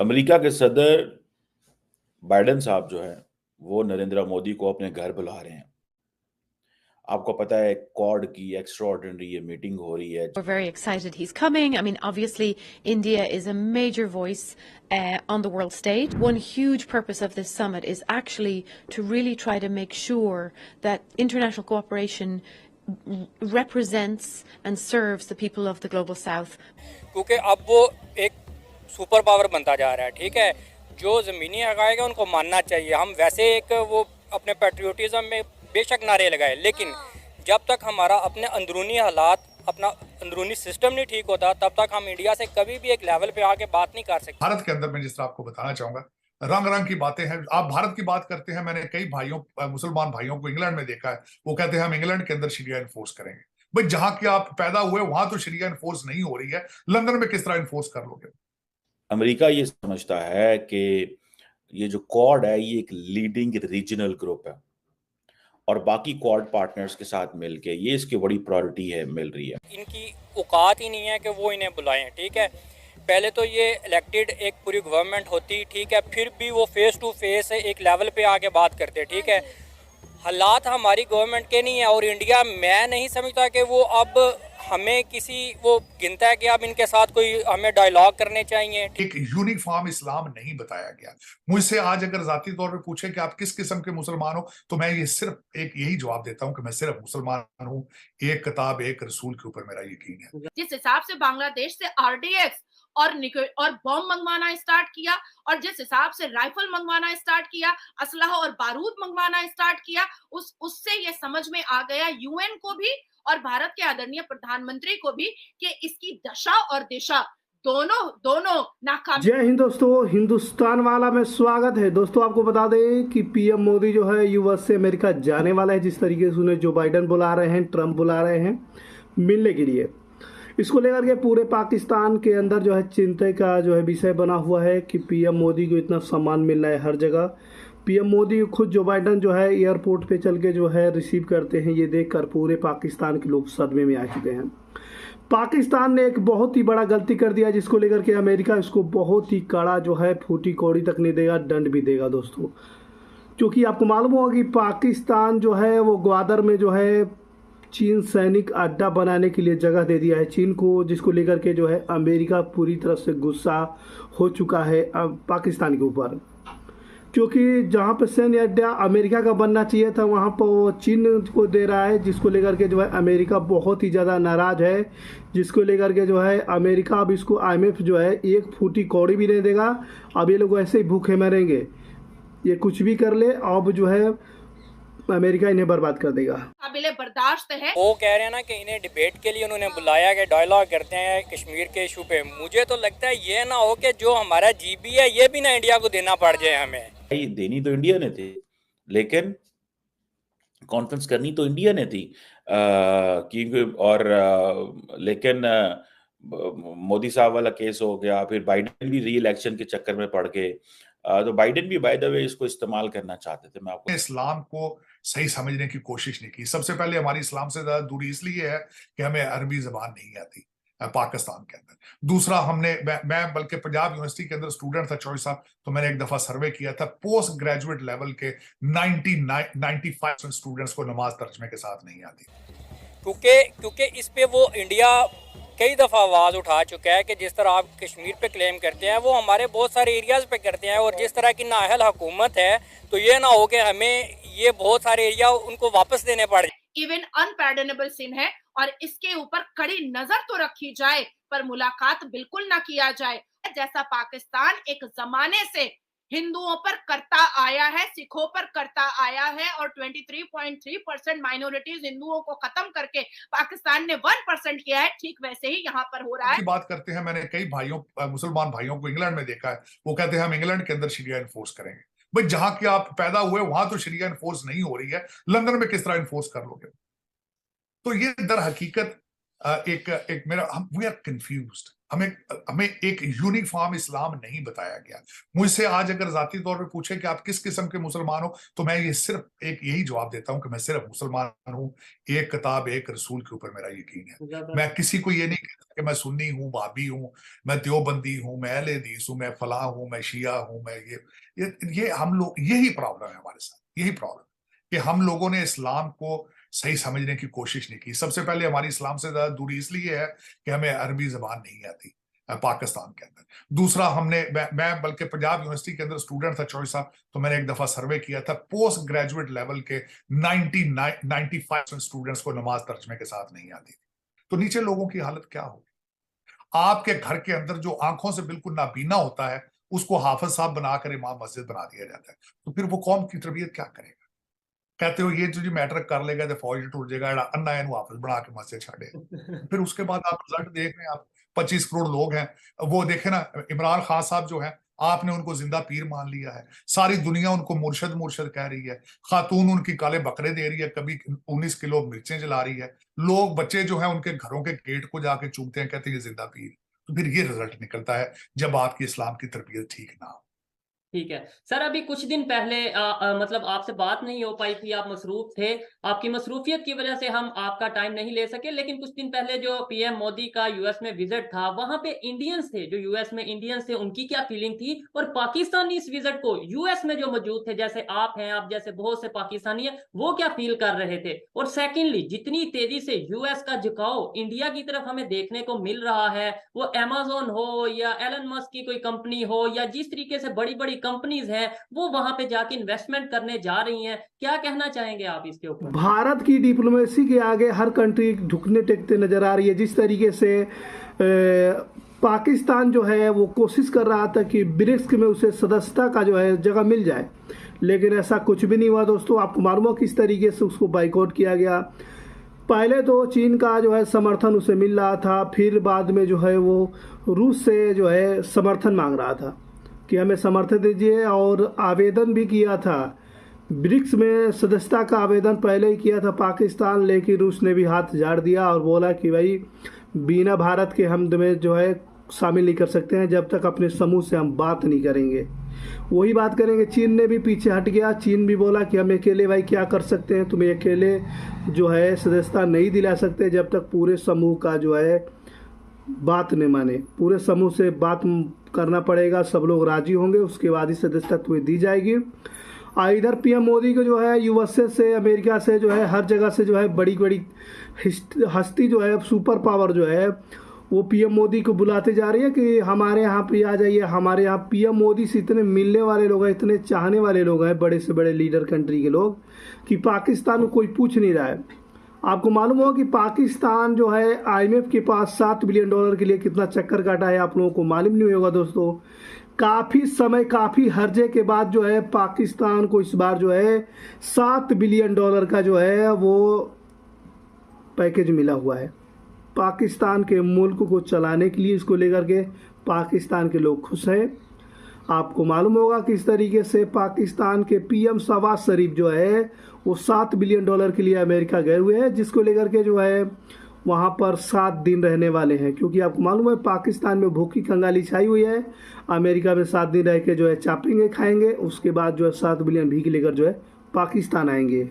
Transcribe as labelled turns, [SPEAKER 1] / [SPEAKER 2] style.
[SPEAKER 1] America के सदर Biden साहब जो है वो नरेंद्र मोदी को अपने घर बुला रहे हैं। आपको पता है क्वाड की एक्स्ट्राऑर्डिनरी ये मीटिंग हो रही है।
[SPEAKER 2] We're very excited he's coming. I mean, obviously, India is a major voice on the world stage. One huge purpose of this summit is actually to really try to make sure that international cooperation represents and serves the people of the global south.
[SPEAKER 3] क्योंकि अब वो एक super power बनता जा रहा है, ठीक है। जो ज़मीनी हक़ाइक़ है उनको मानना चाहिए। हम वैसे एक वो अपने पैट्रियोटिज़म में बेशक नारे लगाए, लेकिन जब तक हमारा अपने अंदरूनी हालात, अपना अंदरूनी सिस्टम नहीं ठीक होता, तब तक हम इंडिया से कभी भी एक लेवल पे आके बात नहीं कर सकते।
[SPEAKER 4] भारत के अंदर मैं जिस तरह आपको बताना चाहूंगा, रंग रंग की बातें हैं। आप भारत की बात करते हैं, मैंने कई मुसलमान भाइयों को इंग्लैंड में देखा है, वो कहते हैं हम इंग्लैंड के अंदर शरिया इन्फोर्स करेंगे। भाई जहां की आप पैदा हुए वहां तो शरिया इन्फोर्स नहीं हो रही है, लंदन में किस तरह इन्फोर्स कर लोगे?
[SPEAKER 1] अमेरिका ये समझता है कि ये जो क्वाड है ये एक लीडिंग रीजनल ग्रुप है और बाकी क्वाड पार्टनर्स के साथ मिलके ये इसकी बड़ी प्रायोरिटी है मिल रही है।
[SPEAKER 3] इनकी औकात ही नहीं है कि वो इन्हें बुलाएं, ठीक है। पहले तो ये इलेक्टेड एक पूरी गवर्नमेंट होती, ठीक है, फिर भी वो फेस टू फेस एक लेवल पे आके बात करते, ठीक है। हालात हमारी गवर्नमेंट के नहीं है और इंडिया, मैं नहीं समझता कि वो अब हमें किसी वो गिनता है कि अब इनके साथ कोई हमें डायलॉग करने चाहिए।
[SPEAKER 4] एक यूनिफॉर्म इस्लाम नहीं बताया गया। मुझसे आज अगर जाती तौर पे पूछे कि आप किस किस्म के मुसलमान हो, तो मैं ये सिर्फ एक यही जवाब देता हूं कि मैं सिर्फ मुसलमान हूं। एक किताब एक रसूल के ऊपर मेरा यकीन है।
[SPEAKER 5] जिस हिसाब से बांग्लादेश से आरडीएक्स और बॉम्ब मंगवाना स्टार्ट किया और जिस हिसाब से राइफल मंगवाना स्टार्ट किया, असलहा और बारूद मंगवाना स्टार्ट किया, उससे ये समझ में आ गया यूएन को भी और भारत के आदरणीय प्रधानमंत्री को भी कि इसकी दशा और दिशा दोनों नाकाम।
[SPEAKER 6] जय हिंद दोस्तों, हिंदुस्तान वाला में स्वागत है। दोस्तों आपको बता दें कि पीएम मोदी जो है यूएस से अमेरिका जाने वाला है। जिस तरीके से उन्हें जो बाइडेन बुला रहे हैं, ट्रंप बुला रहे हैं मिलने के लिए, इसको लेकर के पूरे पाकिस्तान के अंदर जो है चिंता का जो है विषय बना हुआ है कि पीएम मोदी को इतना सम्मान मिल रहा है हर जगह। पीएम मोदी खुद जो बाइडेन जो है एयरपोर्ट पे चल के जो है रिसीव करते हैं, ये देखकर पूरे पाकिस्तान के लोग सदमे में आ चुके हैं। पाकिस्तान ने एक बहुत ही बड़ा गलती कर दिया जिसको लेकर के अमेरिका इसको बहुत ही कड़ा जो है फूटी कौड़ी तक नहीं देगा, दंड भी देगा दोस्तों। क्योंकि आपको मालूम होगा कि पाकिस्तान जो है वो ग्वादर में जो है चीन सैनिक अड्डा बनाने के लिए जगह दे दिया है चीन को, जिसको लेकर के जो है अमेरिका पूरी तरह से गुस्सा हो चुका है पाकिस्तान के ऊपर। क्योंकि जहाँ पर सैन्य अड्डा अमेरिका का बनना चाहिए था वहाँ पर वो चीन को दे रहा है, जिसको लेकर के जो है अमेरिका बहुत ही ज़्यादा नाराज़ है। जिसको लेकर के जो है अमेरिका अब इसको आईएमएफ जो है एक फूटी कौड़ी भी नहीं देगा। अब ये लोग ऐसे ही भूखे मरेंगे, ये कुछ भी कर ले, अब जो है अमेरिका इन्हें बर्बाद कर देगा।
[SPEAKER 5] काबिले बर्दाश्त है।
[SPEAKER 3] वो कह रहे हैं ना कि इन्हें डिबेट के लिए उन्होंने बुलाया कि डायलॉग करते हैं कश्मीर के इशू पे। मुझे तो लगता है ये ना हो कि जो हमारा जीबी है ये भी ना इंडिया को देना पड़ जाए। हमें
[SPEAKER 1] देनी तो इंडिया ने थी, लेकिन कॉन्फ्रेंस करनी तो इंडिया ने थी लेकिन मोदी साहब वाला केस हो गया, फिर बाइडेन भी री इलेक्शन के चक्कर में पड़ गए। तो बाइडेन भी बाय द वे इसको इस्तेमाल करना चाहते थे। मैं आपको
[SPEAKER 4] इस्लाम को सही समझने की कोशिश नहीं की। सबसे पहले हमारी इस्लाम से ज्यादा दूरी इसलिए है कि हमें अरबी जबान नहीं आती पाकिस्तान के अंदर। दूसरा, मैं बल्कि पंजाब यूनिवर्सिटी के अंदर स्टूडेंट था 24 साल, तो मैंने एक दफा सर्वे किया था, पोस्ट ग्रेजुएट लेवल के 95% स्टूडेंट्स को नमाज तर्जमे के साथ नहीं आती।
[SPEAKER 3] क्योंकि इस पे वो इंडिया कई दफ़ा आवाज़ उठा चुका है कि जिस तरह आप कश्मीर पे क्लेम करते हैं वो हमारे बहुत सारे एरियाज़ पे करते हैं, और जिस तरह की नाअहल हुकूमत है तो ये ना हो कि हमें ये बहुत सारे एरिया उनको वापस देने पड़ जाए।
[SPEAKER 5] इवन अनपैर्डनेबल सिन है और इसके ऊपर कड़ी नजर तो रखी जाए पर मुलाकात बिल्कुल ना किया जाए। जैसा पाकिस्तान एक जमाने से हिंदुओं पर करता आया है, सिखों पर करता आया है और 23.3% माइनॉरिटीज हिंदुओं को खत्म करके पाकिस्तान ने 1% किया है, ठीक वैसे ही यहाँ पर हो रहा है।
[SPEAKER 4] बात करते हैं, मैंने कई मुसलमान भाइयों को इंग्लैंड में देखा है, वो कहते हैं हम इंग्लैंड के अंदर शरिया इन्फोर्स करेंगे। भाई जहां की आप पैदा हुए वहां तो शरिया इन्फोर्स नहीं हो रही है, लंदन में किस तरह इन्फोर्स कर लोगे? तो ये दर हकीकत वी आर कंफ्यूज्ड। हमें हमें एक यूनिफॉर्म इस्लाम नहीं बताया गया। मुझसे आज अगर जाती तौर पे पूछे कि आप किस किस्म के मुसलमान हो, तो मैं ये सिर्फ एक यही जवाब देता हूं कि मैं सिर्फ मुसलमान हूं, एक किताब एक रसूल के ऊपर मेरा यकीन है। मैं किसी को ये नहीं कहता कि मैं सुन्नी हूं, भाभी हूं, मैं देवबंदी हूं, मैं अहले हदीस हूं, मैं फलां हूं, मैं शिया हूं, मैं ये हम लोग, यही प्रॉब्लम है हमारे साथ, यही प्रॉब्लम कि हम लोगों ने इस्लाम को सही समझने की कोशिश नहीं की। सबसे पहले हमारी इस्लाम से ज्यादा दूरी इसलिए है कि हमें अरबी जबान नहीं आती पाकिस्तान के अंदर। दूसरा, मैं बल्कि पंजाब यूनिवर्सिटी के अंदर स्टूडेंट था चौधरी साहब, तो मैंने एक दफा सर्वे किया था, पोस्ट ग्रेजुएट लेवल के 95% स्टूडेंट्स को नमाज तर्जमे के साथ नहीं आती थी। तो नीचे लोगों की हालत क्या होगी? आपके घर के अंदर जो आंखों से बिल्कुल नाबीना होता है, उसको हाफिज साहब बनाकर इमाम मस्जिद बना दिया जाता है। तो फिर वो कौम की तरबियत क्या करेगा? कहते हो ये जो जी मैट्रिक कर लेगा तो फौज टूट जाएगा, अन्ना इनू हाफिज बना के मस्जिद छाड़े। फिर उसके बाद आप रिजल्ट देख रहे हैं, आप 25 करोड़ लोग हैं, वो देखे ना, इमरान खान साहब जो है, आपने उनको जिंदा पीर मान लिया है, सारी दुनिया उनको मुर्शद मुर्शद कह रही है, खातून उनकी काले बकरे दे रही है, कभी 19 किलो मिर्चें जला रही है, लोग बच्चे जो है उनके घरों के गेट को जाके चूमते हैं, कहते हैं ये जिंदा पीर। तो फिर ये रिजल्ट निकलता है जब आपकी इस्लाम की तरबियत ठीक ना हो।
[SPEAKER 7] ठीक है सर, अभी कुछ दिन पहले मतलब आपसे बात नहीं हो पाई थी, आप मसरूफ थे, आपकी मसरूफियत की वजह से हम आपका टाइम नहीं ले सके। लेकिन कुछ दिन पहले जो पीएम मोदी का यूएस में विजिट था, वहां पे इंडियंस थे, जो यूएस में इंडियंस थे, उनकी क्या फीलिंग थी, और पाकिस्तानी इस विजिट को यूएस में जो मौजूद थे, जैसे आप हैं, आप जैसे बहुत से पाकिस्तानी है, वो क्या फील कर रहे थे? और सेकेंडली, जितनी तेजी से यूएस का झुकाव इंडिया की तरफ हमें देखने को मिल रहा है, वो अमेजोन हो या एलन मस्क की कोई कंपनी हो, या जिस तरीके से बड़ी बड़ी कंपनीज हैं वो वहां पे जाके इन्वेस्टमेंट करने जा रही हैं, क्या कहना चाहेंगे आप इसके ऊपर?
[SPEAKER 6] भारत की डिप्लोमेसी के आगे हर कंट्री झुकने टेकते नजर आ रही है। जिस तरीके से पाकिस्तान जो है वो कोशिश कर रहा था कि ब्रिक्स में उसे सदस्यता का जो है जगह मिल जाए, लेकिन ऐसा कुछ भी नहीं हुआ दोस्तों। आपको मालूम हो किस तरीके से उसको बाइकआउट किया गया। पहले तो चीन का जो है समर्थन उसे मिल रहा था, फिर बाद में जो है वो रूस से जो है समर्थन मांग रहा था कि हमें समर्थन दीजिए, और आवेदन भी किया था। ब्रिक्स में सदस्यता का आवेदन पहले ही किया था पाकिस्तान, लेकिन रूस ने भी हाथ झाड़ दिया और बोला कि भाई बिना भारत के हम तुम्हें जो है शामिल नहीं कर सकते हैं, जब तक अपने समूह से हम बात नहीं करेंगे। वही बात करेंगे। चीन ने भी पीछे हट गया। चीन भी बोला कि हम अकेले भाई क्या कर सकते हैं, तुम्हें अकेले जो है सदस्यता नहीं दिला सकते जब तक पूरे समूह का जो है बात नहीं माने। पूरे समूह से बात करना पड़ेगा, सब लोग राजी होंगे, उसके बाद ही सदस्यता तुम्हें दी जाएगी। इधर पीएम मोदी को जो है यूएसए से, अमेरिका से जो है, हर जगह से जो है बड़ी बड़ी हस्ती जो है, सुपर पावर जो है, वो पीएम मोदी को बुलाते जा रही है कि हमारे यहाँ पे आ जाइए, हमारे यहाँ। पीएम मोदी से इतने मिलने वाले लोग हैं, इतने चाहने वाले लोग हैं, बड़े से बड़े लीडर कंट्री के लोग, कि पाकिस्तान को कोई पूछ नहीं रहा है। आपको मालूम हो कि पाकिस्तान जो है आईएमएफ के पास $7 बिलियन के लिए कितना चक्कर काटा है, आप लोगों को मालूम नहीं होगा दोस्तों। काफ़ी समय, काफ़ी हर्जे के बाद जो है पाकिस्तान को इस बार जो है $7 बिलियन का जो है वो पैकेज मिला हुआ है। पाकिस्तान के मुल्क को चलाने के लिए इसको लेकर के पाकिस्तान के लोग खुश हैं। आपको मालूम होगा किस तरीके से पाकिस्तान के पीएम शहबाज शरीफ जो है वो $7 बिलियन के लिए अमेरिका गए हुए हैं, जिसको लेकर के जो है वहाँ पर 7 दिन रहने वाले हैं। क्योंकि आपको मालूम है पाकिस्तान में भूखी कंगाली छाई हुई है। अमेरिका में 7 दिन रह के जो है चापेंगे, खाएंगे, उसके बाद जो है 7 बिलियन भीख लेकर जो है पाकिस्तान आएंगे।